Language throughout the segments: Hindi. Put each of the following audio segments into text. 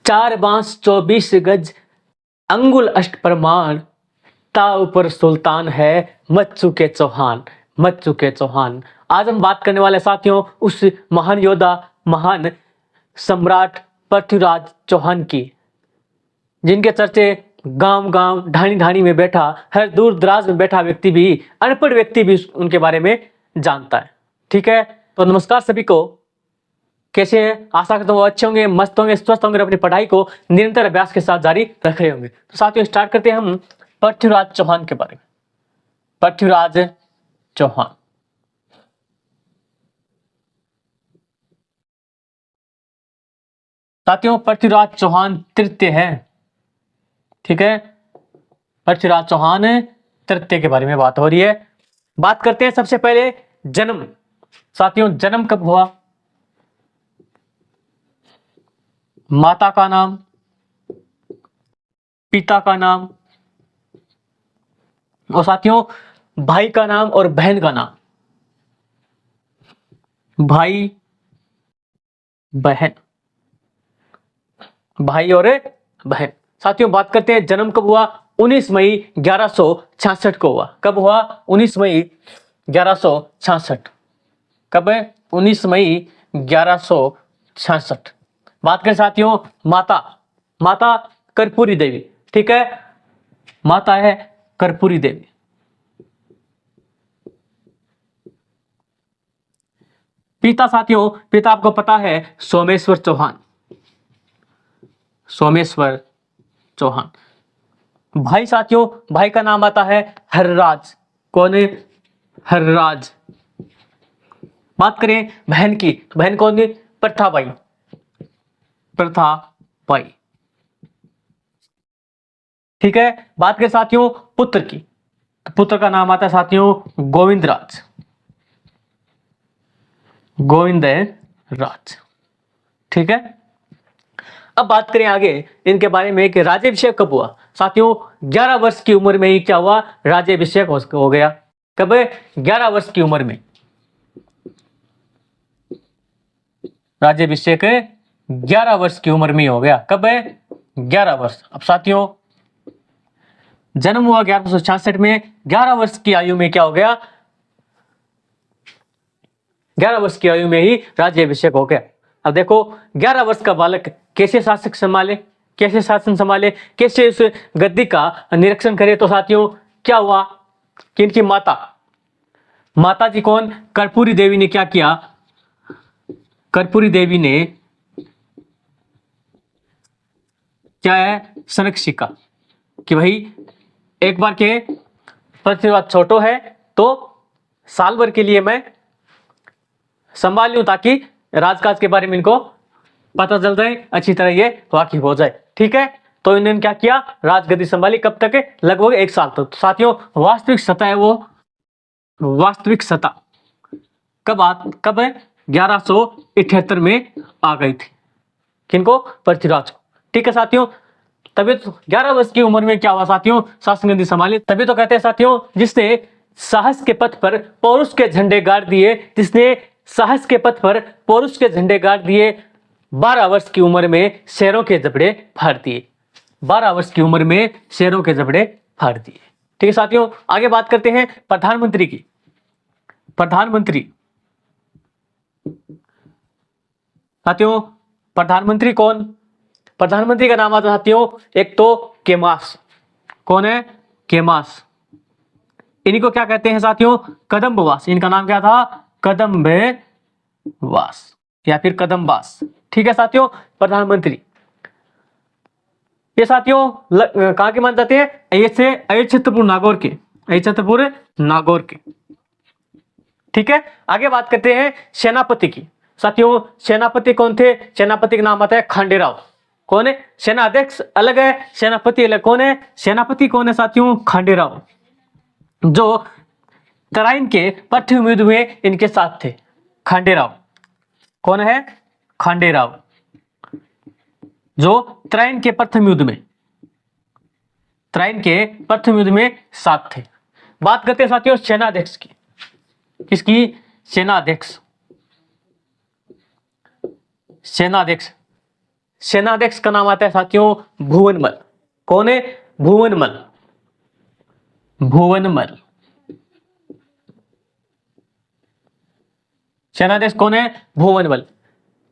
4 बांस 24 गज, अंगुल अष्ट प्रमाण, ता ऊपर सुल्तान है, मत चुके चौहान, मत चुके चौहान। आज हम बात करने वाले साथियों उस महान योद्धा, महान सम्राट पृथ्वीराज चौहान की, जिनके चर्चे गांव गांव, ढाणी ढाणी में बैठा, हर दूर दराज में बैठा व्यक्ति भी, अनपढ़ व्यक्ति भी उनके बारे में जानता है। ठीक है, तो नमस्कार सभी को, कैसे हैं? आशा करता हूँ अच्छे होंगे, मस्त होंगे, स्वस्थ होंगे, अपनी पढ़ाई को निरंतर अभ्यास के साथ जारी रख रहे होंगे। तो साथियों स्टार्ट करते हैं हम पृथ्वीराज चौहान के बारे में। पृथ्वीराज चौहान, साथियों पृथ्वीराज चौहान तृतीय है। ठीक है, पृथ्वीराज चौहान तृतीय के बारे में बात हो रही है। बात करते हैं सबसे पहले जन्म। साथियों जन्म कब हुआ? माता का नाम, पिता का नाम और साथियों भाई का नाम और बहन का नाम। भाई बहन, भाई और बहन। साथियों बात करते हैं जन्म कब हुआ? 19 मई 1166 को हुआ। कब हुआ? 19 मई 1166। कब है? 19 मई 1166। बात करें साथियों माता, माता कर्पूरी देवी। ठीक है, माता है कर्पूरी देवी। पिता साथियों, पिता आपको पता है सोमेश्वर चौहान, सोमेश्वर चौहान। भाई साथियों, भाई का नाम आता है हर्राज। कौन है? हर्राज। बात करें बहन की, तो बहन कौन है? प्रथाबाई, प्रथाबाई। ठीक है, बात करें साथियों पुत्र की, तो पुत्र का नाम आता है साथियों गोविंदराज, गोविंद राज। ठीक है, अब बात करें आगे इनके बारे में कि राज्याभिषेक कब हुआ? साथियों 11 वर्ष की उम्र में ही क्या हुआ? राज्याभिषेक हो गया। कब? 11 वर्ष की उम्र में राज्याभिषेक 11 वर्ष की उम्र में हो गया। कब? 11 वर्ष। अब साथियों जन्म हुआ 1166 में, 11 वर्ष की आयु में क्या हो गया? 11 वर्ष की आयु में ही राज्याभिषेक हो गया। अब देखो 11 वर्ष का बालक कैसे शासक संभाले, कैसे शासन संभाले, कैसे उस गद्दी का निरीक्षण करे। तो साथियों क्या हुआ कि इनकी माता जी कौन? कर्पूरी देवी ने क्या किया? कर्पूरी देवी ने क्या है सनक सीखा कि भाई एक बार के पृथ्वीराज छोटो है तो साल भर के लिए मैं संभाल लूं, ताकि राजकाज के बारे में इनको पता चल जाए, अच्छी तरह ये वाकिफ हो जाए। ठीक है, तो इन्होंने क्या किया? राजगद्दी संभाली। कब तक? लगभग 1 साल तक। तो साथियों वास्तविक सत्ता है वो, वास्तविक सत्ता कब है? 1178 में आ गई थी। किनको? पृथ्वीराज को। ठीक है साथियों, तभी तो 11 वर्ष की उम्र में क्या हुआ साथियों? शासन गद्दी संभाली। तभी तो कहते हैं साथियों जिसने साहस के पथ पर पौरुष के झंडे गाड़ दिए, जिसने साहस के पथ पर पौरुष के झंडे गाड़ दिए, 12 वर्ष की उम्र में शेरों के जबड़े फाड़ दिए। 12 वर्ष की उम्र में शेरों के जबड़े फाड़ दिए। ठीक है साथियों, आगे बात करते हैं प्रधानमंत्री की। प्रधानमंत्री साथियों, प्रधानमंत्री कौन? प्रधानमंत्री का नाम आता है साथियों एक तो केमास। कौन है? केमास। इनको क्या कहते हैं साथियों? कदम्बवास। इनका नाम क्या था? कदम्बवास या फिर कदम्बास। ठीक है साथियों, प्रधानमंत्री ये साथियों कहां के माने जाते हैं? अयोध्यपुर नागौर के, अयोध्यपुर नागौर के। ठीक है, आगे बात करते हैं सेनापति की। साथियों सेनापति कौन थे? सेनापति का नाम आता है खांडेराव। कौन है? सेना अध्यक्ष अलग है, सेनापति अलग। कौन है? सेनापति कौन है साथियों? खांडेराव, जो तराइन के प्रथम युद्ध में इनके साथ थे। खांडेराव कौन है? खांडेराव, जो तराइन के प्रथम युद्ध में, तराइन के प्रथम युद्ध में साथ थे। बात करते हैं साथियों सेनाध्यक्ष की। किसकी? सेनाध्यक्ष। सेनाध्यक्ष सेनाध्यक्ष का नाम आता है साथियों भुवनमल। कौन है? भुवनमल। भुवनमल। सेनाध्यक्ष कौन है? भुवनमल।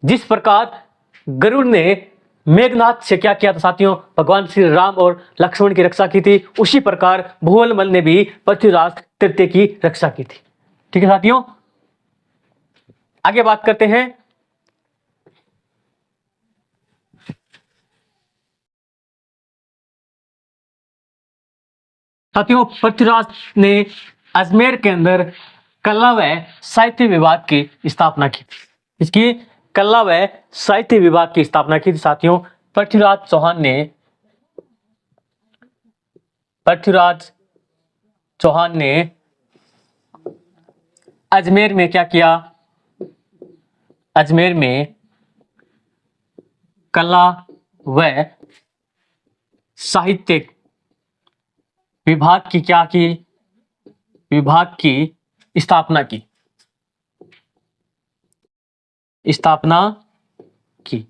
जिस प्रकार गरुड़ ने मेघनाथ से क्या किया था साथियों? भगवान श्री राम और लक्ष्मण की रक्षा की थी, उसी प्रकार भुवनमल ने भी पृथ्वीराज तृतीय की रक्षा की थी। ठीक है साथियों, आगे बात करते हैं। साथियों, पृथ्वीराज ने अजमेर के अंदर कला व साहित्य विभाग की स्थापना की थी। इसकी कला व साहित्य विभाग की स्थापना की थी साथियों पृथ्वीराज चौहान ने। पृथ्वीराज चौहान ने अजमेर में क्या किया? अजमेर में कला व साहित्य विभाग की क्या की? विभाग की स्थापना की। स्थापना की।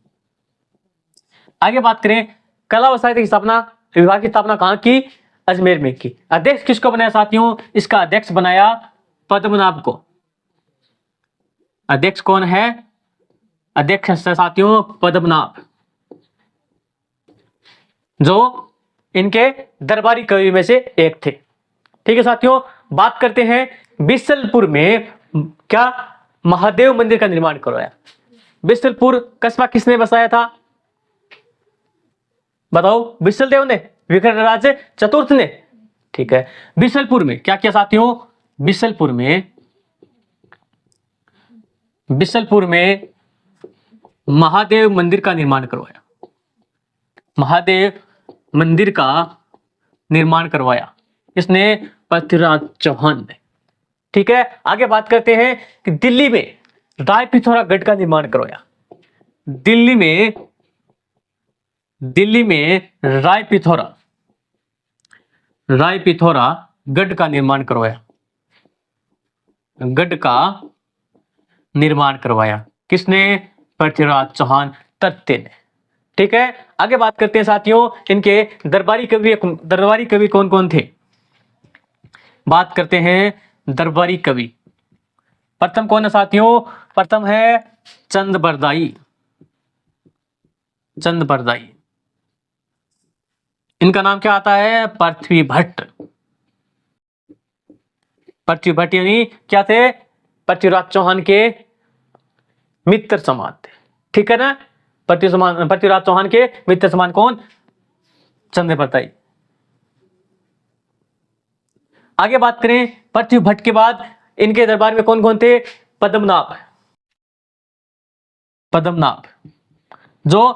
आगे बात करें, कला व साहित्य की स्थापना, विभाग की स्थापना कहां की? अजमेर में की। अध्यक्ष किसको बनाया साथियों? इसका अध्यक्ष बनाया पद्मनाभ को। अध्यक्ष कौन है? अध्यक्ष साथियों पद्मनाभ, जो इनके दरबारी कवि में से एक थे। ठीक है साथियों, बात करते हैं बिसलपुर में क्या महादेव मंदिर का निर्माण करवाया। बिसलपुर कस्बा किसने बसाया था? बताओ। बिसलदेव ने, विक्रमराज चतुर्थ ने। ठीक है, बिसलपुर में क्या किया साथियों? बिसलपुर में महादेव मंदिर का निर्माण करवाया। महादेव मंदिर का निर्माण करवाया इसने? पृथ्वीराज चौहान ने। ठीक है, आगे बात करते हैं कि दिल्ली में राय पिथौरा गढ़ का निर्माण करवाया। दिल्ली में राय पिथौरा गढ़ का निर्माण करवाया। गढ़ का निर्माण करवाया किसने? पृथ्वीराज चौहान तृतीय ने। ठीक है, आगे बात करते हैं साथियों इनके दरबारी कवि कौन कौन थे। बात करते हैं दरबारी कवि। प्रथम कौन है साथियों? प्रथम है चंद बरदाई। चंद बरदाई। इनका नाम क्या आता है? पृथ्वी भट्ट। पृथ्वी भट्ट यानी क्या थे? पृथ्वीराज चौहान के मित्र समान थे। ठीक है ना? पृथ्वीराज चौहान के मित्र समान कौन? चंद बरदाई। आगे बात करें पृथ्वी भट्ट के बाद इनके दरबार में कौन कौन थे? पद्मनाभ। जो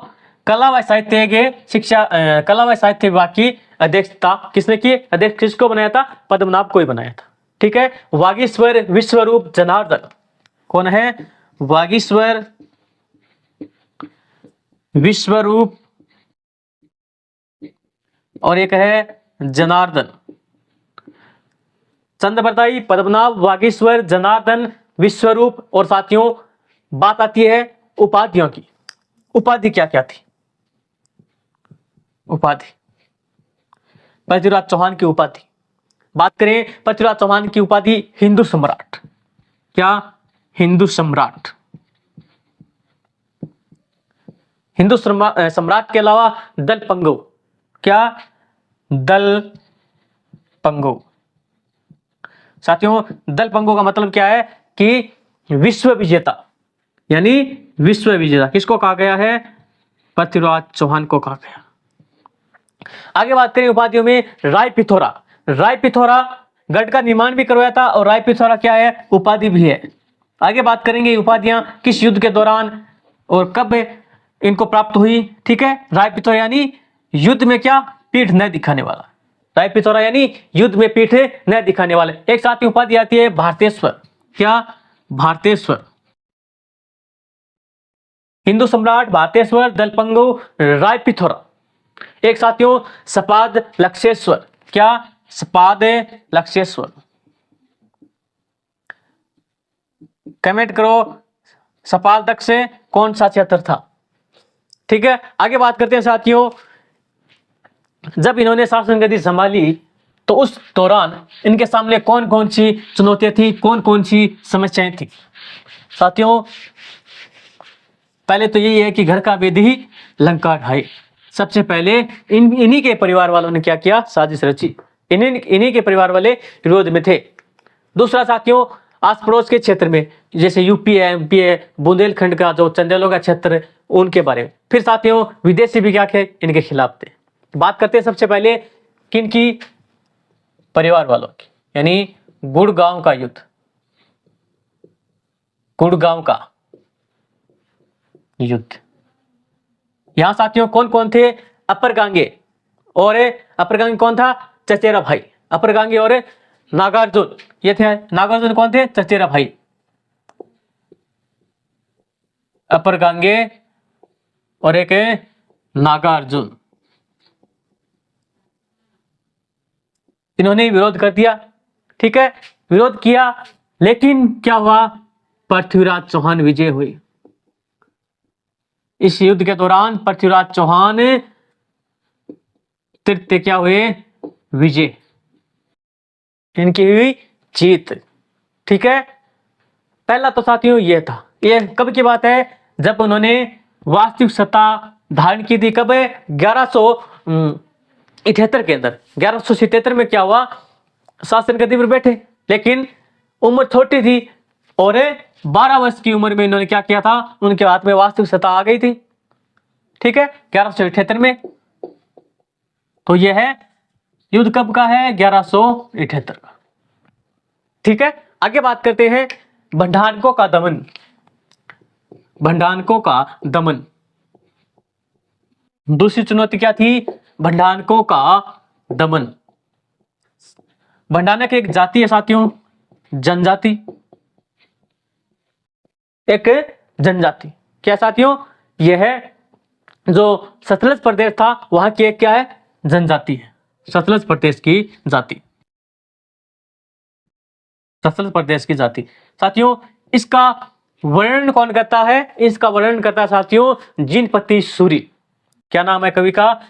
कला व साहित्य के कला व साहित्य विभाग की अध्यक्षता किसने की? अध्यक्ष किसको बनाया था? पद्मनाभ को ही बनाया था। ठीक है, वागीश्वर विश्वरूप जनार्दन। कौन है? वागीश्वर विश्वरूप और एक है जनार्दन। चंद बरदाई, पद्मनाभ, वागीश्वर, जनार्दन, विश्वरूप। और साथियों बात आती है उपाधियों की। उपाधि क्या क्या थी? उपाधि पृथ्वीराज चौहान की उपाधि। बात करें पृथ्वीराज चौहान की उपाधि हिंदू सम्राट। क्या? हिंदू सम्राट। हिंदू सम्राट के अलावा दल पंगु। क्या? दल पंगु। साथियों दल पंगु का मतलब क्या है कि विश्व विजेता, यानी विश्व विजेता किसको कहा गया है? पृथ्वीराज चौहान को कहा गया। आगे बात करें उपाधियों में राय पिथौरा। राय पिथौरा गढ़ का निर्माण भी करवाया था और राय पिथौरा क्या है? उपाधि भी है। आगे बात करेंगे उपाधियां किस युद्ध के दौरान और कब इनको प्राप्त हुई। ठीक है, राय पिथौरा यानी युद्ध में क्या? पीठ न दिखाने वाला। राय पिथौरा यानी युद्ध में पीठ न दिखाने वाले। एक साथ ही उपाधि आती है भारतेश्वर। क्या? भारतेश्वर। हिंदू सम्राट, भारतेश्वर, दलपंगु, राय पिथौरा। एक साथियों सपाद लक्षेश्वर। क्या? सपाद लक्षेश्वर। कमेंट करो सपाद से कौन सा क्षेत्र था? ठीक है, आगे बात करते हैं साथियों। जब इन्होंने शासन गद्दी संभाली तो उस दौरान इनके सामने कौन कौन सी चुनौतियां थी, कौन कौन सी समस्याएं थी। साथियों, पहले तो यही है कि घर का वेद ही लंका ढाए। सबसे पहले इन्हीं के परिवार वालों ने क्या किया, साजिश रची। इन्हीं के परिवार वाले विरोध में थे। दूसरा साथियों, आस पड़ोस के क्षेत्र में जैसे यूपी है, एमपी है, बुंदेलखंड का जो चंदेलों का क्षेत्र, उनके बारे में। फिर साथियों, विदेशी भी क्या थे, इनके खिलाफ थे। बात करते हैं सबसे पहले किनकी, परिवार वालों की, यानी गुड़गांव का युद्ध। गुड़गांव का युद्ध, यहां साथियों कौन कौन थे, अपर गांगे, और अपर गांगे कौन था, चचेरा भाई। अपर गांगे और नागार्जुन, ये थे। नागार्जुन कौन थे, चचेरा भाई। अपर गांगे और एक नागार्जुन, इन्होंने विरोध कर दिया। ठीक है, विरोध किया, लेकिन क्या हुआ, पृथ्वीराज चौहान विजय हुई। इस युद्ध के दौरान पृथ्वीराज चौहान तृतीय क्या हुए, विजय, इनकी हुई जीत। ठीक है, पहला तो साथियों ये था। ये कब की बात है, जब उन्होंने वास्तविक सत्ता धारण की थी। कब है, 1178 के अंदर। 1177 में क्या हुआ, शासन गद्दी पर बैठे, लेकिन उम्र छोटी थी और 12 वर्ष की उम्र में इन्होंने क्या किया था, उनके हाथ में वास्तविक सत्ता आ गई थी। ठीक है, 1178 में। तो यह है युद्ध कब का है, 1178 का। ठीक है, आगे बात करते हैं भंडारकों का दमन। भंडारकों का दमन, दूसरी चुनौती क्या थी, भंडारकों का दमन। भंडारक एक जाति है साथियों, जनजाति, एक जनजाति। क्या साथियों, यह है जो सतलज प्रदेश था, वहां की एक क्या है, जनजाति है। सतलज प्रदेश की जाति, सतलज प्रदेश की जाति। साथियों, इसका वर्णन कौन करता है, इसका वर्णन करता है साथियों जिनपति सूरी। क्या नाम है कवि का,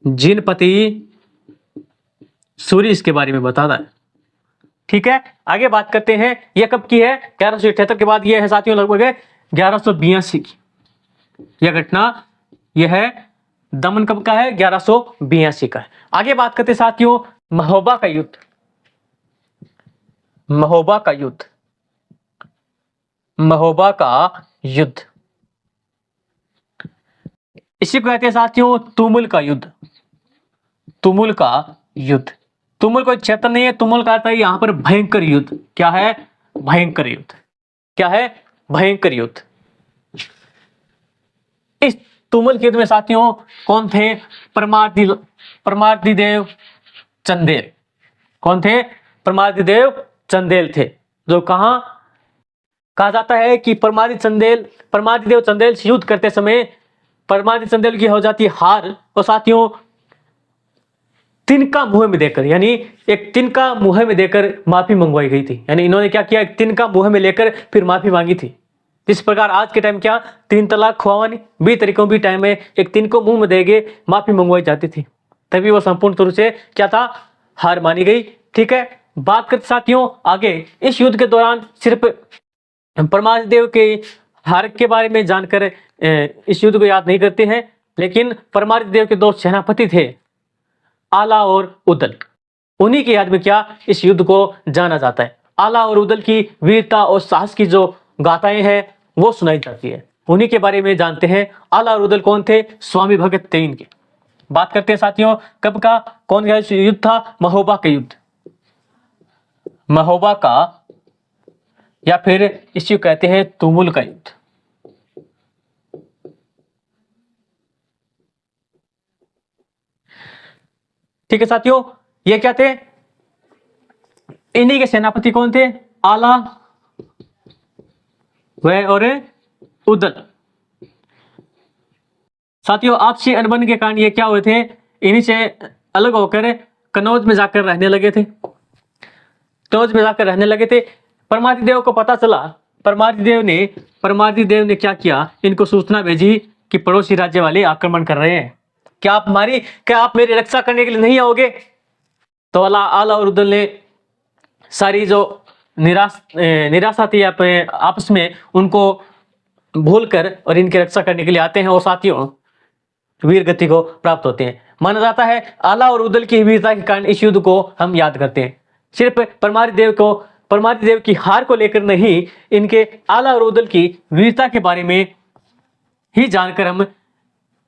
जिनपति सूरी, इसके बारे में बताता है। ठीक है, आगे बात करते हैं, यह कब की है, 1178 के बाद। यह है साथियों लगभग 1182 की यह घटना। यह है दमन कब का है, 1182 का है। आगे बात करते हैं साथियों महोबा का युद्ध। महोबा का युद्ध, महोबा का युद्ध, इसी को कहते हैं साथियों तुमुल का युद्ध। तुमुल का युद्ध, तुमुल कोई क्षेत्र नहीं है, तुमुल का अर्थ है यहां पर भयंकर युद्ध। क्या है, भयंकर युद्ध। क्या है, भयंकर युद्ध। इस तुमुल के युद्ध में साथियों कौन थे, परमार्दिदेव चंदेल। कौन थे, परमार्दिदेव चंदेल थे। जो कहा जाता है कि परमार्दिदेव चंदेल से युद्ध करते समय परमार्दिदेव चंदेल की हो जाती हार, और साथियों तिनका मुंह में देकर, यानी एक तिनका मुंह में देकर माफी मंगवाई गई थी। यानी इन्होंने क्या किया, एक तिनका मुंह में लेकर फिर माफी मांगी थी। इस प्रकार आज के टाइम क्या 3 तलाक खुआवानी 20 तरीकों भी टाइम में एक तिनको मुंह में देके माफी मंगवाई जाती थी, तभी वो संपूर्ण रूप से क्या था, हार मानी गई। ठीक है, बात करते साथियों आगे, इस युद्ध के दौरान सिर्फ परमादेव के हार के बारे में जानकर इस युद्ध को याद नहीं करते हैं, लेकिन परमादेव के 2 सेनापति थे, आला और उदल। उन्हीं की याद में क्या इस युद्ध को जाना जाता है। आला और उदल की वीरता और साहस की जो गाथाएं हैं वो सुनाई जाती है, उन्हीं के बारे में जानते हैं। आला और उदल कौन थे, स्वामी भगत तेन के। बात करते हैं साथियों कब का, कौन सा युद्ध था, महोबा का युद्ध। महोबा का या फिर इसी को कहते हैं तुमुल का युद्ध। ठीक है साथियों, ये क्या थे, इन्हीं के सेनापति कौन थे, आला वह और उदल। साथियों आपसी अनबन के कारण ये क्या हुए थे, इन्हीं से अलग होकर कनौज में जाकर रहने लगे थे। कनौज में जाकर रहने लगे थे। परमादिदेव को पता चला, परमादिदेव ने क्या किया, इनको सूचना भेजी कि पड़ोसी राज्य वाले आक्रमण कर रहे हैं, क्या आप मेरी रक्षा करने के लिए नहीं आओगे? तो आला और उदल ने सारी जो निराशा थी अपने आपस में उनको भूलकर और इनकी रक्षा करने के लिए आते हैं और साथियों वीर गति को प्राप्त होते हैं। माना जाता है आला और उदल की वीरता के कारण इस युद्ध को हम याद करते हैं। सिर्फ परमारी देव की हार को लेकर नहीं, इनके आला और उदल की वीरता के बारे में ही जानकर हम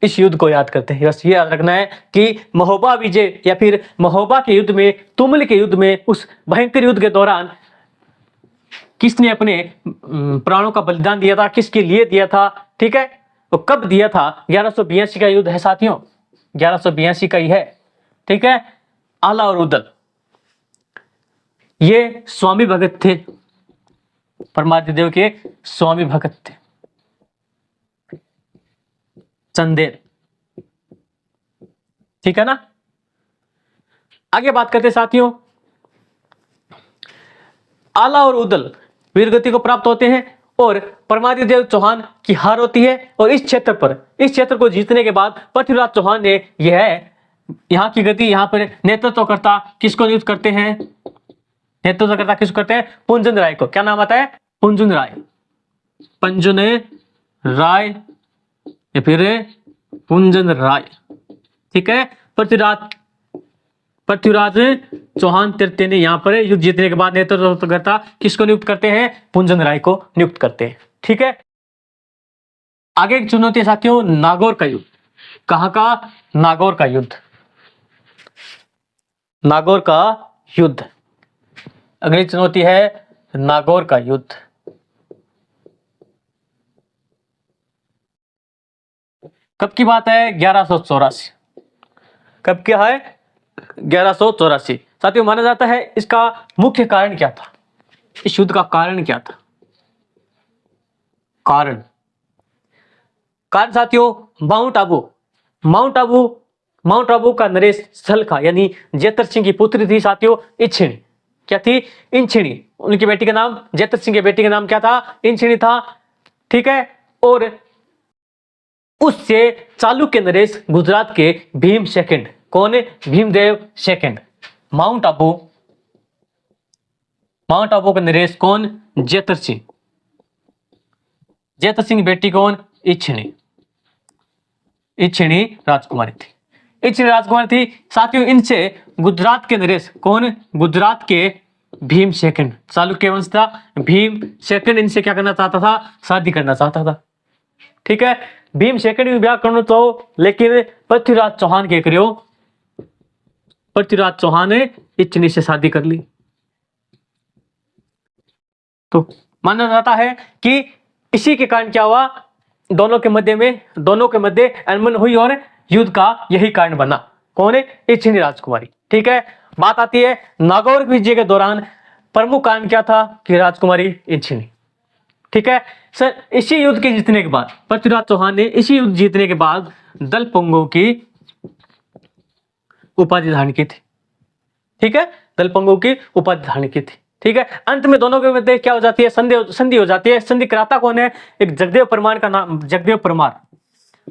इस युद्ध को याद करते हैं। बस ये याद रखना है कि महोबा विजय या फिर महोबा के युद्ध में, तुमुल के युद्ध में, उस भयंकर युद्ध के दौरान किसने अपने प्राणों का बलिदान दिया था, किसके लिए दिया था, ठीक है, तो कब दिया था? 1182 का युद्ध है साथियों, 1182 का ही है, ठीक है। आला और उदल ये स्वामी भगत थे, परमादित्य देव के स्वामी भगत थे, चंदेल, ठीक है ना। आगे बात करते साथियों, आला और उदल वीरगति को प्राप्त होते हैं और परमादित्य देव चौहान की हार होती है। और इस क्षेत्र को जीतने के बाद पृथ्वीराज चौहान ने यहाँ की गति, यहाँ पर नेतृत्वकर्ता किसको नियुक्त करते हैं? नेतृत्वकर्ता किसको करते हैं? पुंजन राय को। क्या नाम आता है? पुंजन राय, पंजुन राय या फिर पुंजन राय, ठीक है। पृथ्वीराज चौहान तृतीय ने यहाँ पर युद्ध जीतने के बाद नेतृत्वकर्ता किसको नियुक्त करते हैं? पुंजन राय को नियुक्त करते हैं, ठीक है। आगे एक चुनौती है साथियों, नागौर का युद्ध। कहां का? नागौर का युद्ध, नागौर का युद्ध। अगली चुनौती है नागौर का युद्ध। कब की बात है? 1184। कब क्या है? 1184। साथियों माना जाता है इसका मुख्य कारण क्या था? इस युद्ध का कारण क्या था? कारण साथियों माउंट आबू का नरेश सलखा यानी जेतर सिंह की पुत्री थी साथियों, इच्छिणी। क्या थी? इंछिणी। उनकी बेटी का नाम, जेतर सिंह की बेटी का नाम क्या था? इंछिणी था, ठीक है। और उससे चालुक्य नरेश गुजरात के भीम सेकंड, कौन है? भीमदेव सेकंड। माउंट आबू का नरेश कौन? जेतर सिंह। जेतर सिंह बेटी कौन? इच्छिणी राजकुमारी थी। साथियों इनसे गुजरात के नरेश कौन? गुजरात के भीम सेकंड, चालुक्य वंश था, भीम सेकंड इनसे क्या करना चाहता था? शादी करना चाहता था, ठीक है। भीम सेकंड भी ब्याह करना तो, लेकिन पृथ्वीराज चौहान के करियो, पृथ्वीराज चौहान ने इच्छिणी से शादी कर ली। तो माना जाता है कि इसी के कारण क्या हुआ? दोनों के मध्य अनबन हुई और युद्ध का यही कारण बना। कौन है? इच्छिणी राजकुमारी, ठीक है। बात आती है नागौर विजय के दौरान प्रमुख कारण क्या था? कि राजकुमारी इच्छिणी, ठीक है। सर इसी युद्ध के जीतने के बाद पृथ्वीराज चौहान ने इसी युद्ध जीतने के बाद दलपंगो की उपाधि धारण की थी, ठीक है। दलपंगो की उपाधि धारण की थी, ठीक है। अंत में दोनों के मध्य क्या हो जाती है? संधि हो जाती है। संधि कराता कौन है? एक जगदेव परमार का नाम, जगदेव परमार,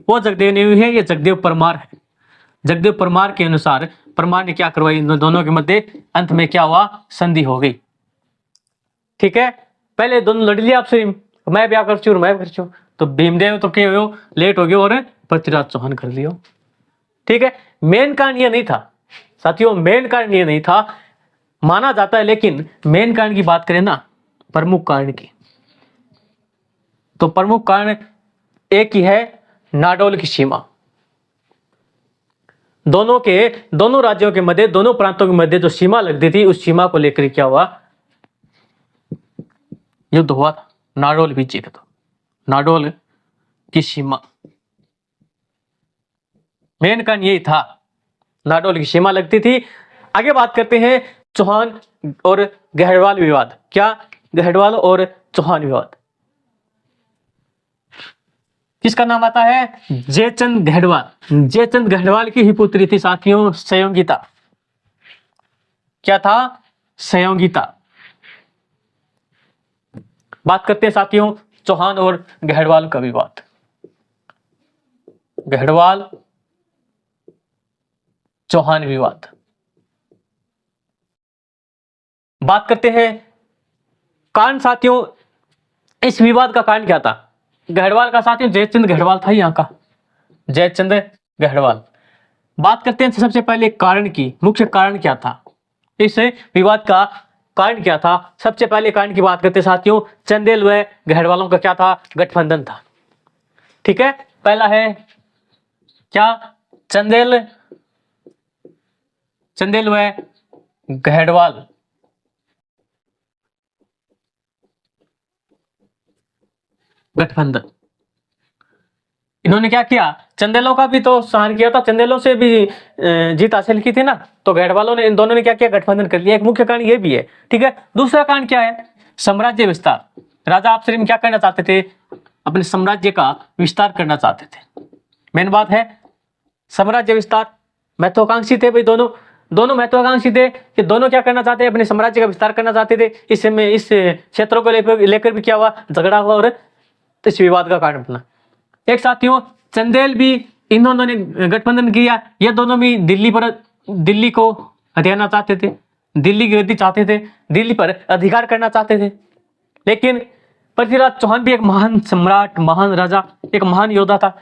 वो जगदेव नहीं हुई है, ये जगदेव परमार है। जगदेव परमार के अनुसार परमार ने क्या करवाई? इन दोनों के मध्य अंत में क्या हुआ? संधि हो गई, ठीक है। पहले दोनों लड़ लिया आपसे, मैं ब्याह कर चू, मैं कर चू, तो भीमदेव तो क्या हो लेट हो गए और पृथ्वीराज चौहान कर लियो, ठीक है। मेन कारण ये नहीं था साथियों, मेन कारण ये नहीं था माना जाता है, लेकिन मेन कारण की बात करें ना, प्रमुख कारण की, तो प्रमुख कारण एक ही है, नाडोल की सीमा। दोनों राज्यों के मध्य, दोनों प्रांतों के मध्य जो सीमा लगती थी, उस सीमा को लेकर क्या हुआ? युद्ध हुआ था। नाडोल विजय का, तो नाडोल की सीमा, मेन कारण यही था, नाडोल की सीमा लगती थी। आगे बात करते हैं चौहान और गहड़वाल विवाद। क्या? गहड़वाल और चौहान विवाद। किसका नाम आता है? जयचंद गहड़वाल। जयचंद गहड़वाल की ही पुत्री थी साथियों संयोगिता। क्या था? संयोगिता। बात करते हैं साथियों चौहान और गहड़वाल का विवाद। गढ़वाल चौहान विवाद। बात करते हैं कारण साथियों, इस विवाद का कारण क्या था? गढ़वाल का साथियों जयचंद गढ़वाल था यहाँ का, जयचंद गढ़वाल। बात करते हैं सबसे पहले कारण की, मुख्य कारण क्या था इस विवाद का? कारण क्या था? सबसे पहले कारण की बात करते हैं साथियों, चंदेल व गढ़वालों का क्या था? गठबंधन था। ठीक है, पहला है क्या? चंदेल व गढ़वाल गठबंधन। इन्होंने क्या किया? चंदेलों का भी तो संहार किया था, चंदेलों से भी जीत हासिल की थी ना, तो गढ़वालों ने, इन दोनों ने क्या किया? गठबंधन कर लिया। एक मुख्य कारण ये भी है। ठीक है, दूसरा कारण क्या है? साम्राज्य विस्तार। राजा अफसरीम क्या करना चाहते थे? अपने साम्राज्य का विस्तार करना चाहते थे। मेन बात है साम्राज्य विस्तार। महत्वाकांक्षी थे भाई, दोनों महत्वाकांक्षी थे कि दोनों क्या करना चाहते हैं? अपने साम्राज्य का विस्तार करना चाहते थे। इस क्षेत्रों को लेकर भी क्या हुआ? झगड़ा हुआ और इस विवाद का कारण बना। एक साथियों चंदेल भी, इन दोनों ने गठबंधन किया। ये दोनों भी दिल्ली को हथियाना चाहते थे, दिल्ली की गद्दी चाहते थे, दिल्ली पर अधिकार करना चाहते थे। लेकिन पृथ्वीराज चौहान भी एक महान सम्राट, महान राजा, एक महान योद्धा था।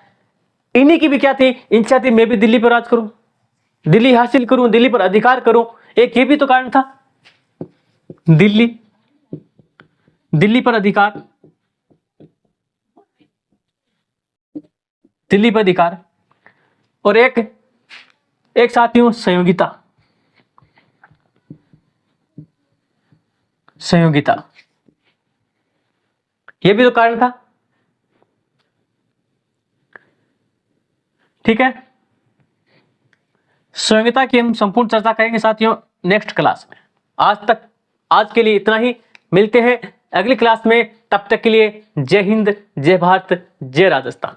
इन्हीं की भी क्या थी? इच्छा थी मैं भी दिल्ली पर राज करूं, दिल्ली हासिल करूं, दिल्ली पर अधिकार करूं। एक ये भी तो कारण था, दिल्ली पर अधिकार, दिल्ली पर अधिकार। और एक साथियों संयोगिता, यह भी तो कारण था। ठीक है, संयोगिता की हम संपूर्ण चर्चा करेंगे साथियों नेक्स्ट क्लास में। आज के लिए इतना ही, मिलते हैं अगली क्लास में। तब तक के लिए जय हिंद, जय भारत, जय राजस्थान।